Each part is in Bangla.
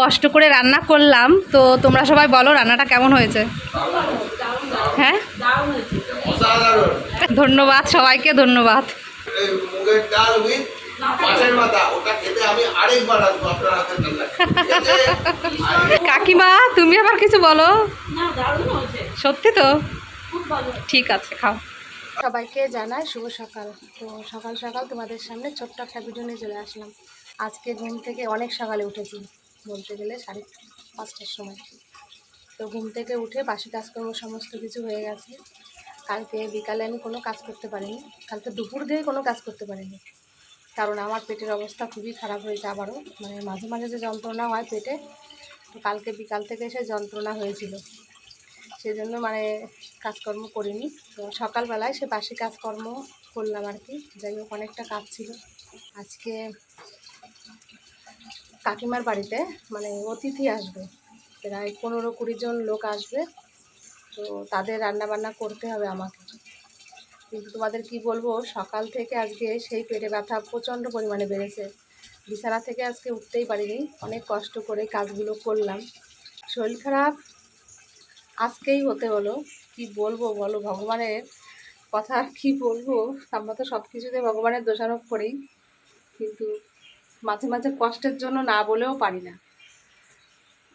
কষ্ট করে রান্না করলাম, তো তোমরা সবাই বলো রান্নাটা কেমন হয়েছে। হ্যাঁ, ধন্যবাদ সবাইকে, ধন্যবাদ। কাকিমা তুমি আবার কিছু বলো। সত্যি তো, ঠিক আছে, খাও। সবাইকে জানাই শুভ সকাল। তো সকাল সকাল তোমাদের সামনে ছোট্ট একটা ভিডিও নিয়ে চলে আসলাম। আজকে ঘুম থেকে অনেক সকালে উঠেছি, বলতে গেলে 5:30টার সময়। তো ঘুম থেকে উঠে বাসি কাজকর্ম সমস্ত কিছু হয়ে গেছে। কালকে বিকালে আমি কোনো কাজ করতে পারিনি, কালকে দুপুর দিয়ে কোনো কাজ করতে পারিনি, কারণ আমার পেটের অবস্থা খুবই খারাপ হয়েছে আবারও, মানে মাঝে মাঝে যে যন্ত্রণা হয় পেটে, তো কালকে বিকাল থেকে সে যন্ত্রণা হয়েছিল, সেজন্য মানে কাজকর্ম করিনি। তো সকালবেলায় সে বাসি কাজকর্ম করলাম আর কি। যাই হোক, অনেকটা কাজ ছিল আজকে। কাকিমার বাড়িতে মানে অতিথি আসবে, প্রায় 15-20 জন লোক আসবে, তো তাদের রান্নাবান্না করতে হবে আমাকে। কিন্তু তোমাদের কি বলবো, সকাল থেকে আজকে সেই পেটে ব্যথা প্রচণ্ড পরিমাণে বেড়েছে। বিছানা থেকে আজকে উঠতেই পারিনি, অনেক কষ্ট করে কাজগুলো করলাম। শরীর খারাপ আজকেই হতে হলো, কি বলবো বলো, ভগবানের কথা কি বলবো। আমরা তো সব কিছুতে ভগবানের দোষারোপ করি, কিন্তু মাঝে মাঝে কষ্টের জন্য না বলেও পারি না।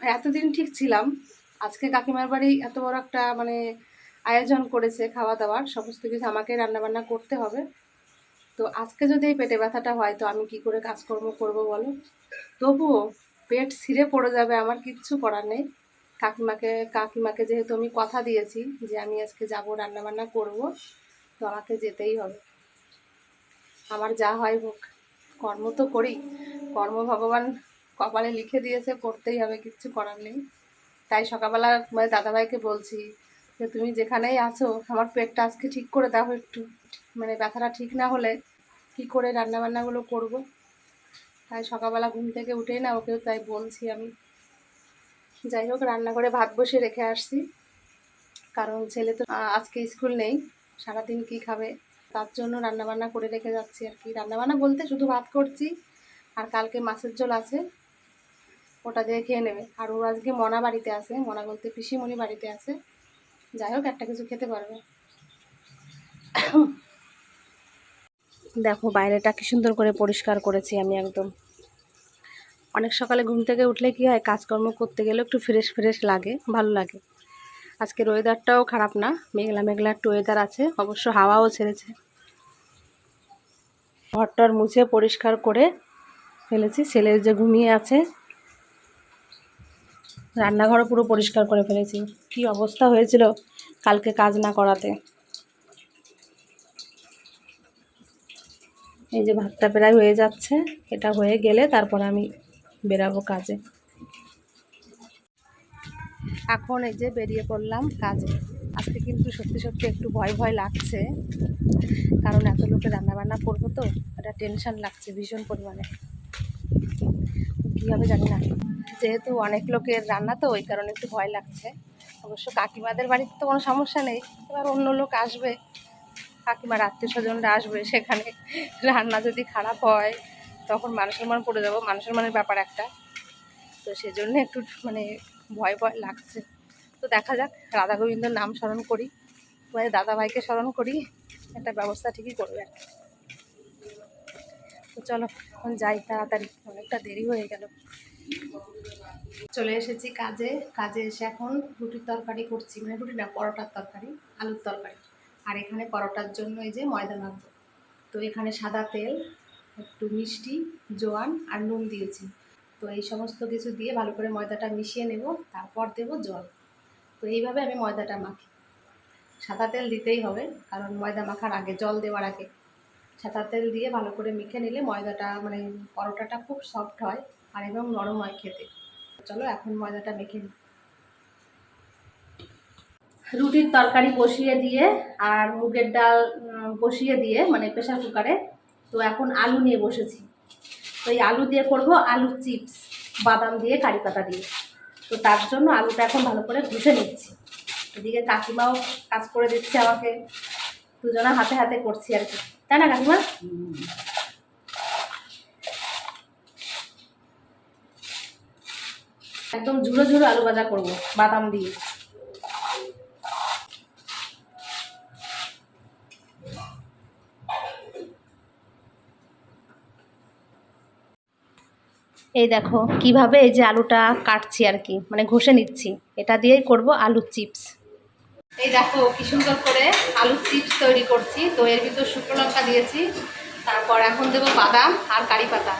এতদিন ঠিক ছিলাম, আজকে কাকিমার বাড়ি এত বড় একটা মানে আয়োজন করেছে, খাওয়া দাওয়ার সমস্ত কিছু আমাকে রান্নাবান্না করতে হবে। তো আজকে যদি এই পেটে ব্যথাটা হয়, তো আমি কি করে কাজকর্ম করব বলো। তবুও পেট ছিঁড়ে পড়ে যাবে, আমার কিচ্ছু করার নেই। কাকিমাকে যেহেতু আমি কথা দিয়েছি যে আমি আজকে যাব, রান্নাবান্না করব, তো আমাকে যেতেই হবে। আমার যা হয় হোক, কর্ম তো করি, কর্ম ভগবান কপালে লিখে দিয়েছে, করতেই হবে, কিচ্ছু করার নেই। তাই সকালবেলা মানে দাদাভাইকে বলছি যে তুমি যেখানেই আছো আমার পেটটা আজকে ঠিক করে দাও একটু, মানে ব্যথাটা ঠিক না হলে কি করে রান্নাবান্নাগুলো করব। তাই সকালবেলা ঘুম থেকে উঠেই না ওকেও তাই বলছি আমি। যাই হোক, রান্না করে ভাত বসিয়ে রেখে আসছি, কারণ ছেলে তো আজকে স্কুল নেই, সারাদিন কি খাবে, তার জন্য রান্নাবান্না করে রেখে যাচ্ছি আর কি। রান্নাবান্না বলতে শুধু ভাত করছি, আর কালকে মাছের ঝোল আছে, ওটা দিয়ে খেয়ে নেবে। আর ও আজকে মনা বাড়িতে আছে, মনা বলতে পিসিমণি বাড়িতে আছে। যাই হোক, একটা কিছু খেতে পারবে। দেখো বাইরেটা কি সুন্দর করে পরিষ্কার করেছি আমি একদম। অনেক সকালে ঘুম থেকে উঠলে কি হয়, কাজকর্ম করতে গেলে একটু ফ্রেশ ফ্রেশ লাগে, ভালো লাগে। আজকের ওয়েদারটাও খারাপ না, মেঘলা মেঘলা একটু ওয়েদার আছে, অবশ্য হাওয়াও ছেড়েছে। ঘরটার মুছে পরিষ্কার করে ফেলেছি, ছেলের যে ঘুমিয়ে আছে। রান্নাঘরও পুরো পরিষ্কার করে ফেলেছি, কি অবস্থা হয়েছিল কালকে কাজ না করাতে। এই যে ভাতটা প্রায় হয়ে যাচ্ছে, এটা হয়ে গেলে তারপর আমি বেরাবো কাজে। এখন এই যে বেরিয়ে পড়লাম কাজে। আজকে কিন্তু সত্যি সত্যি একটু ভয় ভয় লাগছে, কারণ এত লোকে রান্নাবান্না করবো, তো একটা টেনশন লাগছে ভীষণ পরিমাণে। কী হবে জানি না, যেহেতু অনেক লোকের রান্না, তো ওই কারণে একটু ভয় লাগছে। অবশ্য কাকিমাদের বাড়িতে তো কোনো সমস্যা নেই, এবার অন্য লোক আসবে, কাকিমার আত্মীয় স্বজনরা আসবে, সেখানে রান্না যদি খারাপ হয় তখন মানুষের মন পড়ে যাবো, মানুষের মনের ব্যাপার একটা, তো সেজন্য একটু মানে ভয় ভয় লাগছে। তো দেখা যাক, রাধা গোবিন্দর নাম স্মরণ করি, মানে দাদাভাইকে স্মরণ করি, একটা ব্যবস্থা ঠিকই করবে আর কি। তো চলো এখন যাই তাড়াতাড়ি, অনেকটা দেরি হয়ে গেল। চলে এসেছি কাজে। কাজে এসে এখন রুটির তরকারি করছি, মানে রুটি না, পরোটার তরকারি, আলুর তরকারি। আর এখানে পরোটার জন্য এই যে ময়দা মাখবো। তো এখানে সাদা তেল, একটু মিষ্টি, জোয়ান আর নুন দিয়েছি। তো এই সমস্ত কিছু দিয়ে ভালো করে ময়দাটা মিশিয়ে নেব, তারপর দেব জল। তো এইভাবে আমি ময়দাটা মাখি। সাদা তেল দিতেই হবে, কারণ ময়দা মাখার আগে, জল দেওয়ার আগে সাদা তেল দিয়ে ভালো করে মেখে নিলে ময়দাটা মানে পরোটাটা খুব সফট হয় আর এবং নরম হয় খেতে। চলো এখন ময়দাটা মেখে নিই। রুটির তরকারি বসিয়ে দিয়ে আর মুগের ডাল বসিয়ে দিয়ে, মানে প্রেশার কুকারে। তো এখন আলু নিয়ে বসেছি, তো এই আলু দিয়ে করব আলুর চিপস, বাদাম দিয়ে, কারি পাতা দিয়ে। তো তার জন্য আলুটা এখন ভালো করে ঘষে নিচ্ছি। এদিকে কাকিমাও কাজ করে দিচ্ছে আমাকে, দুজনা হাতে হাতে করছি আর কি, তাই না কাকিমা? একদম ঝুড়ো ঝুড়ো আলু ভাজা করব বাদাম দিয়ে। এই দেখো কিভাবে এই যে আলুটা কাটছি আর কি, মানে ঘষে নিচ্ছি, এটা দিয়েই করব আলুর চিপস। এই দেখো কি সুন্দর করে আলুর চিপস তৈরি করছি। তো এর ভিতর শুকনো লঙ্কা দিয়েছি, তারপর এখন দেবো বাদাম আর কারি পাতা।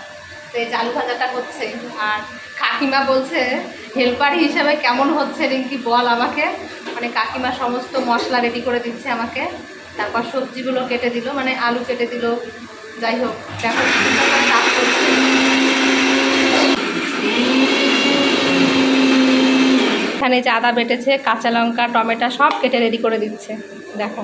তো এই যে আলু ভাজাটা হচ্ছে, আর কাকিমা বলছে হেল্পার হিসেবে কেমন হচ্ছে রিঙ্কি বল আমাকে। মানে কাকিমা সমস্ত মশলা রেডি করে দিচ্ছে আমাকে, তারপর সবজিগুলো কেটে দিল, মানে আলু কেটে দিল। যাই হোক দেখো কি সুন্দর করে কাজ করছে। এখানে যে আদা বেটেছে, কাঁচা লঙ্কা, টমেটো সব কেটে রেডি করে দিচ্ছে দেখো।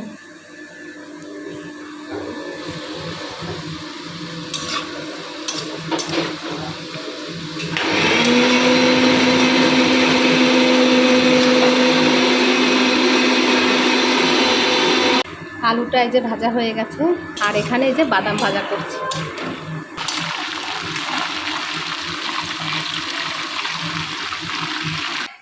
আলুটা এই যে ভাজা হয়ে গেছে, আর এখানে এই যে বাদাম ভাজা করছি।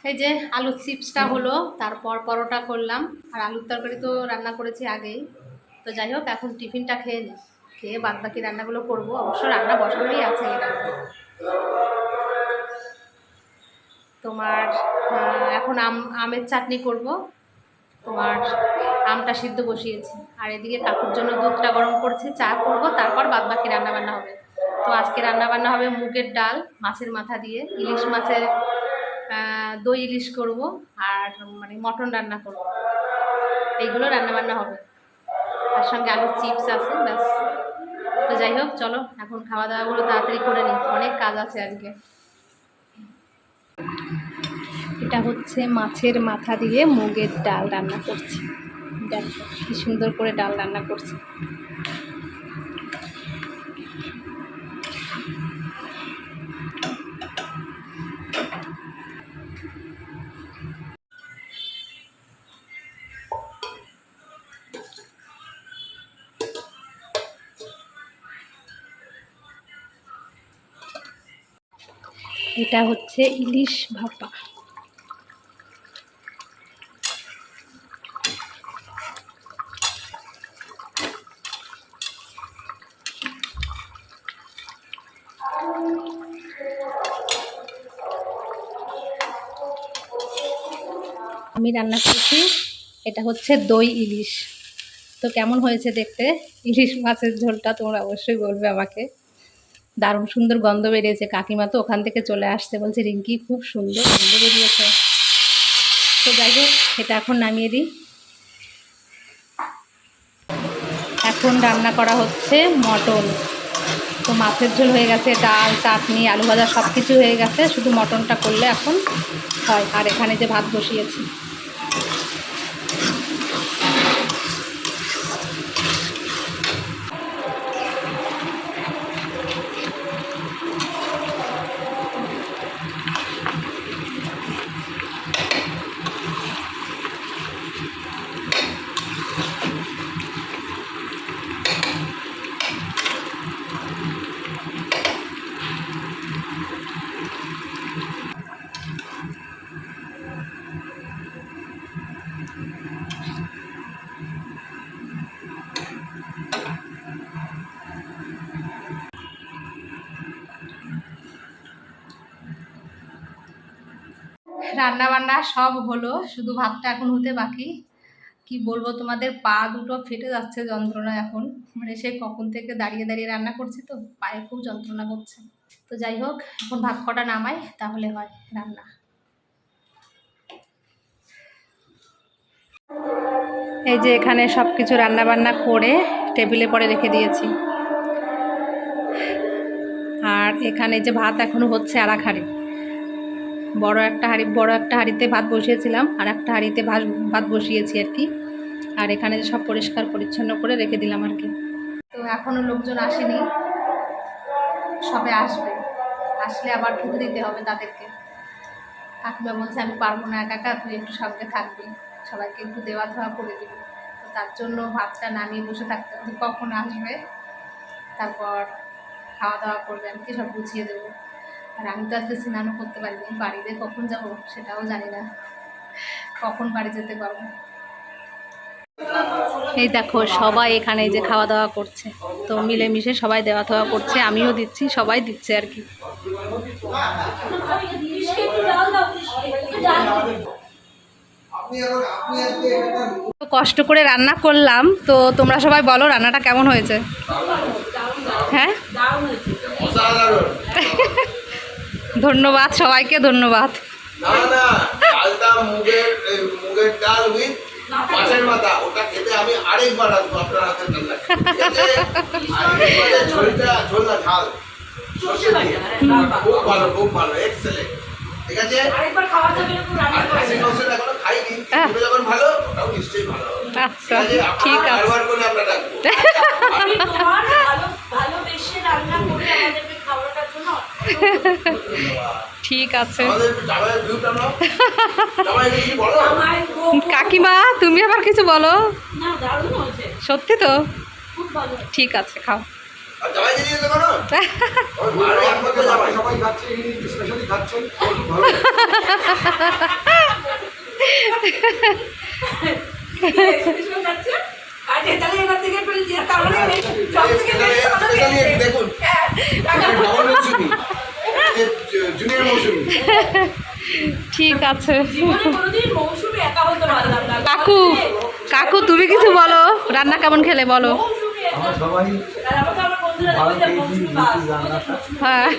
এই যে আলুর চিপসটা হলো, তারপর পরোটা করলাম, আর আলুর তরকারি তো রান্না করেছি আগেই। তো যাই হোক এখন টিফিনটা খেয়ে নিই, খেয়ে বাদ বাকি রান্নাগুলো করবো। অবশ্য রান্না বসানোই আছে এটা। তোমার এখন আমের চাটনি করব। তোমার আমটা সিদ্ধ বসিয়েছি, আর এদিকে কাকুর জন্য দুধটা গরম করছি, চা করব, তারপর বাদ বাকি রান্নাবান্না হবে। তো আজকে রান্নাবান্না হবে মুগের ডাল মাছের মাথা দিয়ে, ইলিশ মাছের দই ইলিশ করব, আর মানে মটন রান্না করব। এইগুলো রান্নাবান্না হবে, তার সঙ্গে আলুর চিপস আছে ব্যাস। তো যাই হোক চলো এখন খাওয়া দাওয়াগুলো তাড়াতাড়ি করে নিই, অনেক কাজ আছে আজকে। এটা হচ্ছে মাছের মাথা দিয়ে মুগের ডাল রান্না করছি। দেখো কি সুন্দর করে ডাল রান্না করছি। এটা হচ্ছে ইলিশ ভাপা। আমি রান্না করেছি, এটা হচ্ছে দই ইলিশ। তো কেমন হয়েছে দেখতে ইলিশ মাছের ঝোলটা তোমরা অবশ্যই বলবে আমাকে। দারুণ সুন্দর গন্ধ বেরিয়েছে, কাকিমা তো ওখান থেকে চলে আসছে, বলছে রিঙ্কি খুব সুন্দর গন্ধ বেরিয়েছে। তো যাই হোক এটা এখন নামিয়ে দিই। এখন রান্না করা হচ্ছে মটন। তো মাছের ঝোল হয়ে গেছে, ডাল, চাটনি, আলু ভাজা সব কিছু হয়ে গেছে, শুধু মটনটা করলে এখন হয়। আর এখানে যে ভাত বসিয়েছি। রান্না বান্না সব হলো, শুধু ভাতটা এখন হতে বাকি। কি বলবো তোমাদের, পা দুটো ফেটে যাচ্ছে যন্ত্রণা এখন, মানে সে কখন থেকে দাঁড়িয়ে দাঁড়িয়ে রান্না করছি, তো পায়ে খুব যন্ত্রণা করছে। তো যাই হোক এখন ভাত কটা নামাই, তাহলে হয় রান্না। এই যে এখানে সব কিছু রান্না বান্না করে টেবিলে পরে রেখে দিয়েছি। আর এখানে যে ভাত এখনো হচ্ছে আর এক হাঁড়ি, বড় একটা হাঁড়িতে ভাত বসিয়েছিলাম, আর একটা হাঁড়িতে ভাত বসিয়েছি আর কি। আর এখানে সব পরিষ্কার পরিচ্ছন্ন করে রেখে দিলাম আর কি। তো এখনো লোকজন আসেনি, সবে আসবে, আসলে আবার খেতে দিতে হবে তাদেরকে। কাকিমা বলছে আমি পারবো না একা একা, তুই একটু সঙ্গে থাকবি, সবাইকে একটু দেওয়া ধোয়া করে দিবি। তো তার জন্য ভাতটা নামিয়ে বসে থাকতে হবে, কখন আসবে তারপর খাওয়া দাওয়া করবে, আমি কি সব গুছিয়ে দেবো। আর আমি তো আজকে স্নানও করতে পারিনি, বাড়িতে কখন যাব সেটাও জানি না, কখন বাড়ি যেতে পারবো। এই দেখো সবাই এখানে যে খাওয়া দাওয়া করছে, তো মিলেমিশে সবাই দেওয়া থাওয়া করছে, আমিও দিচ্ছি, সবাই দিচ্ছে আর কি। কষ্ট করে রান্না করলাম, তো তোমরা সবাই বলো রান্নাটা কেমন হয়েছে। হ্যাঁ ধন্যবাদ সবাইকে, ধন্যবাদ। মাছের মাথা ওটা খেতে আমি আরেকবার আসবো আপনার হাতের রান্না, ঠিক আছে? ঝোলটা ঝোল না ঝাল খুব ভালো, খুব ভালো, এক্সেলেন্ট, ঠিক আছে? আরেকবার খাওয়া যাবে না, পুরো রান্না করে খাসির এখনো খাইনি, কিন্তু যখন ভালো ওটাও নিশ্চয়ই ভালো হবে। আচ্ছা ঠিক আছে, বারবার করে আমরা ডাকবো। আমি তোমার ভালোবেসে রান্না করে আমাদেরকে খাওয়ানোর জন্য ঠিক আছে। কাকিমা তুমি আবার কিছু বলো। সত্যি তো, ঠিক আছে খাও। দেখুন ঠিক আছে কাকু, কাকু তুমি কিছু বলো, রান্না কেমন খেলে বলো। হ্যাঁ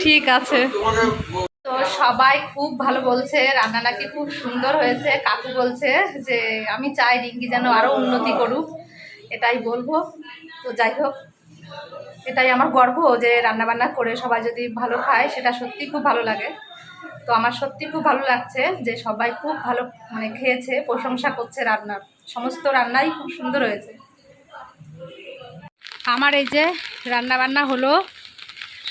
ঠিক আছে। তো সবাই খুব ভালো বলছে, রান্না নাকি খুব সুন্দর হয়েছে। কাকু বলছে যে আমি চাই রিঙ্কি যেন আরও উন্নতি করুক, এটাই বলবো। তো যাই হোক, এটাই আমার গর্ব যে রান্নাবান্না করে সবাই যদি ভালো খায়, সেটা সত্যি খুব ভালো লাগে। তো আমার সত্যি খুব ভালো লাগছে যে সবাই খুব ভালো মানে খেয়েছে, প্রশংসা করছে রান্নার, সমস্ত রান্নাই খুব সুন্দর হয়েছে। আমার এই যে রান্নাবান্না হলো,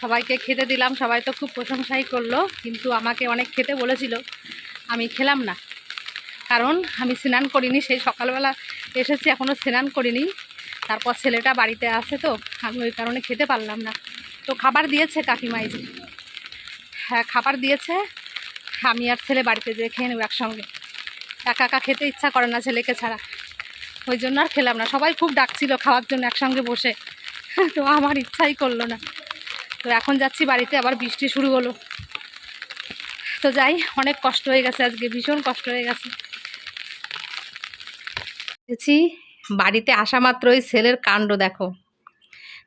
সবাইকে খেতে দিলাম, সবাই তো খুব প্রশংসাই করলো, কিন্তু আমাকে অনেক খেতে বলেছিল, আমি খেলাম না, কারণ আমি স্নান করিনি, সেই সকালবেলা এসেছি এখনও স্নান করিনি। তারপর ছেলেটা বাড়িতে আছে, তো আমি ওই কারণে খেতে পারলাম না। তো খাবার দিয়েছে কাকিমাই, যে হ্যাঁ খাবার দিয়েছে, আমি আর ছেলে বাড়িতে যেয়ে খেয়ে নেব একসঙ্গে। একা একা খেতে ইচ্ছা করে না ছেলেকে ছাড়া, ওই জন্য আর খেলাম না। সবাই খুব ডাকছিল খাওয়ার জন্য একসঙ্গে বসে, তো আমার ইচ্ছাই করলো না। তো এখন যাচ্ছি বাড়িতে, আবার বৃষ্টি শুরু হলো। তো যাই, অনেক কষ্ট হয়ে গেছে আজকে, ভীষণ কষ্ট হয়ে গেছে। দেখছি বাড়িতে আসা মাত্রই ছেলের কাণ্ড দেখো,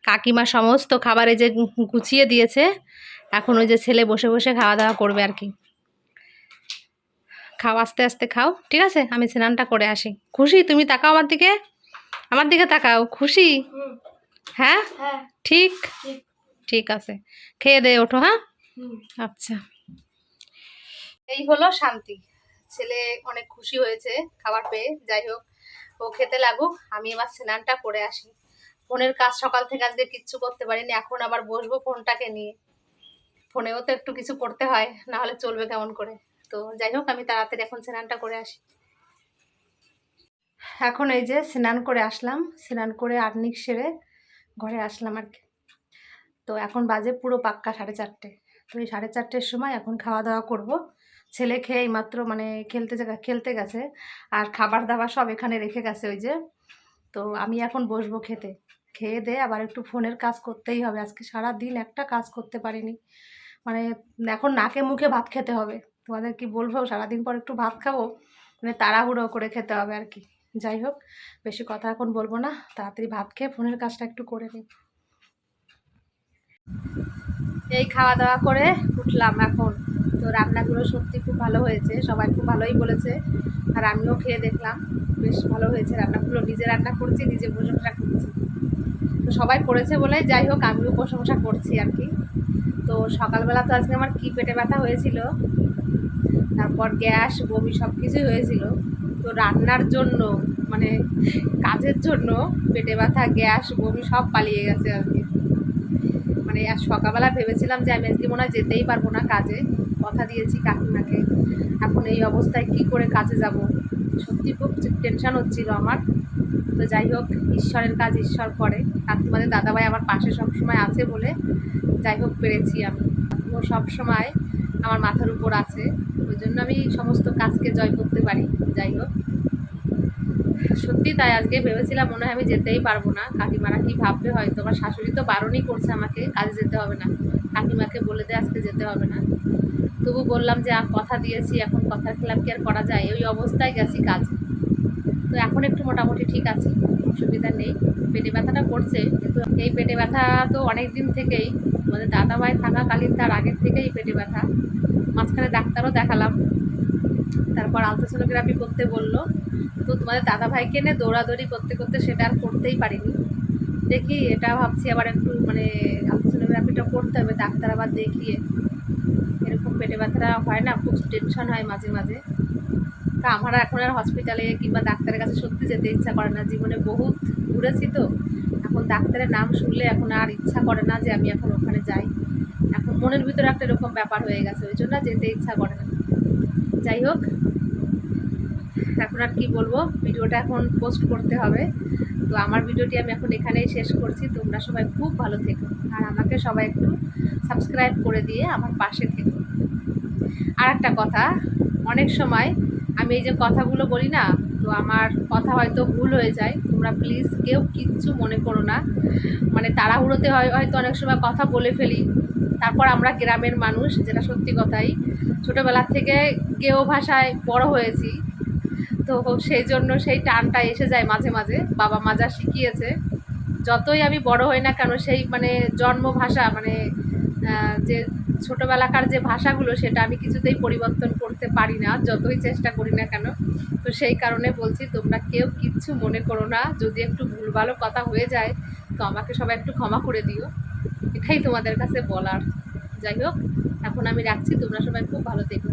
কাকিমা সমস্ত খাবারে যে গুছিয়ে দিয়েছে, এখন ওই যে ছেলে বসে বসে খাওয়া দাওয়া করবে আর কি। খাও আস্তে আস্তে খাও, ঠিক আছে? আমি স্নানটা করে আসি। খুশি তুমি? তাকাও আমার দিকে, আমার দিকে তাকাও। খুশি? হ্যাঁ ঠিক ঠিক আছে, খেয়ে দে ওঠো। হ্যাঁ আচ্ছা, এই হলো শান্তি। ছেলে অনেক খুশি হয়েছে খাবার পেয়ে। যাই হোক, ও খেতে লাগুক, আমি এবার স্নানটা করে আসি। ফোনের কাজ সকাল থেকে আজকে কিচ্ছু করতে পারিনি, এখন আবার বসবো ফোনটাকে নিয়ে। ফোনেও তো একটু কিছু করতে হয়, না হলে চলবে কেমন করে। তো যাই হোক, আমি তাড়াতাড়ি এখন স্নানটা করে আসি। এখন এই যে স্নান করে আসলাম, স্নান করে আর্নিক সেরে ঘরে আসলাম আর কি। তো এখন বাজে পুরো পাক্কা 4:30। তো এই 4:30-র সময় এখন খাওয়া দাওয়া করব। ছেলে খেয়ে মাত্র মানে খেলতে গেছে, আর খাবার দাবার সব এখানে রেখে গেছে ওই যে। তো আমি এখন বসবো খেতে, খেয়ে দিয়ে আবার একটু ফোনের কাজ করতেই হবে। আজকে সারা দিন একটা কাজ করতে পারিনি, মানে এখন নাকে মুখে ভাত খেতে হবে। তোমাদের কি বলবো, সারাদিন পর একটু ভাত খাবো, মানে তাড়াহুড়ো করে খেতে হবে আর কি। যাই হোক, বেশি কথা এখন বলবো না, তাড়াতাড়ি ভাত খেয়ে ফোনের কাজটা একটু করে নিই। এই খাওয়া দাওয়া করে উঠলাম এখন। তো রান্নাগুলো সত্যি খুব ভালো হয়েছে, সবাই খুব ভালোই বলেছে, আর আমিও খেয়ে দেখলাম বেশ ভালো হয়েছে রান্নাগুলো। নিজে রান্না করছি, নিজে প্রশংসা করছি, তো সবাই করেছে বলে যাই হোক আমিও প্রশংসা করছি আর কি। তো সকালবেলা তো আজকে আমার কি পেটে ব্যথা হয়েছিল, তারপর গ্যাস বমি সব কিছুই হয়েছিল। তো রান্নার জন্য মানে কাজের জন্য পেটে ব্যথা গ্যাস বমি সব পালিয়ে গেছে আর কি। মানে আজ সকালবেলা ভেবেছিলাম যে আমি আজকে মনে হয় যেতেই পারবো না কাজে, কথা দিয়েছি কাকিমাকে। এখন এই অবস্থায় কি করে কাজে যাব, সত্যি খুব টেনশন হচ্ছিল আমার। তো যাই হোক, ঈশ্বরের কাজ ঈশ্বর করে, আর তোমাদের দাদাভাই আমার পাশে সবসময় আছে বলে যাই হোক পেরেছি আমি। ও সবসময় আমার মাথার উপর আছে, ওই জন্য আমি সমস্ত কাজকে জয় করতে পারি। যাই হোক, সত্যি তাই আজকে ভেবেছিলাম মনে হয় আমি যেতেই পারবো না, কাকিমারা কি ভাববে হয়তো। আমার শাশুড়ি তো বারণই করছে আমাকে কাজে যেতে হবে না, কাকিমাকে বলে দে আজকে যেতে হবে না। তবু বললাম যে কথা দিয়েছি, এখন কথার খেলাপ কি আর করা যায়, ওই অবস্থায় গেছি কাজ। তো এখন একটু মোটামুটি ঠিক আছি, অসুবিধা নেই। পেটে ব্যথাটা করছে, কিন্তু এই পেটে ব্যথা তো অনেক দিন থেকেই, আমাদের দাদাভাই থাকাকালীন তার আগের থেকেই পেটে ব্যথা। মাঝখানে ডাক্তারও দেখালাম, তারপর আলট্রাসোনোগ্রাফি করতে বললো। তো তোমাদের দাদাভাইকে নিয়ে দৌড়াদৌড়ি করতে করতে সেটা আর করতেই পারিনি। দেখি এটা ভাবছি আবার একটু মানে আলট্রাসোনোগ্রাফিটা করতে হবে, ডাক্তার আবার দেখিয়ে। এরকম পেটে ব্যথাটা হয় না, খুব টেনশন হয় মাঝে মাঝে। তা আমার এখন আর হসপিটালে কিংবা ডাক্তারের কাছে সত্যি যেতে ইচ্ছা করে না, জীবনে বহুত ঘুরেছি তো, এখন ডাক্তারের নাম শুনলে এখন আর ইচ্ছা করে না যে আমি এখন ওখানে যাই। এখন মনের ভিতরে একটা এরকম ব্যাপার হয়ে গেছে, ওই জন্য যেতে ইচ্ছা করে না। যাই হোক, এখন আর কি বলবো, ভিডিওটা এখন পোস্ট করতে হবে। তো আমার ভিডিওটি আমি এখন এখানেই শেষ করছি। তোমরা সবাই খুব ভালো থেকো, আর আমাকে সবাই একটু সাবস্ক্রাইব করে দিয়ে আমার পাশে থেকো। আর একটা কথা, অনেক সময় আমি এই যে কথাগুলো বলি না, তো আমার কথা হয়তো ভুল হয়ে যায়, তোমরা প্লিজ কেউ কিচ্ছু মনে করো না। মানে তাড়াহুড়োতে হয়তো অনেক সময় কথা বলে ফেলি। তারপর আমরা গ্রামের মানুষ, যেটা সত্যি কথাই, ছোটোবেলার থেকে গেও ভাষায় বড় হয়েছি, তো সেই জন্য সেই টানটা এসে যায় মাঝে মাঝে, বাবা মা যা শিখিয়েছে। যতই আমি বড় হই না কেন, সেই মানে জন্ম ভাষা মানে যে ছোটোবেলাকার যে ভাষাগুলো, সেটা আমি কিছুতেই পরিবর্তন করতে পারি না, যতই চেষ্টা করি না কেন। তো সেই কারণে বলছি, তোমরা কেউ কিচ্ছু মনে করো না, যদি একটু ভুলভালো কথা হয়ে যায় তো আমাকে সবাই একটু ক্ষমা করে দিও, এটাই তোমাদের কাছে বলার। যাই হোক, এখন আমি রাখছি, তোমরা সবাই খুব ভালো থেকো।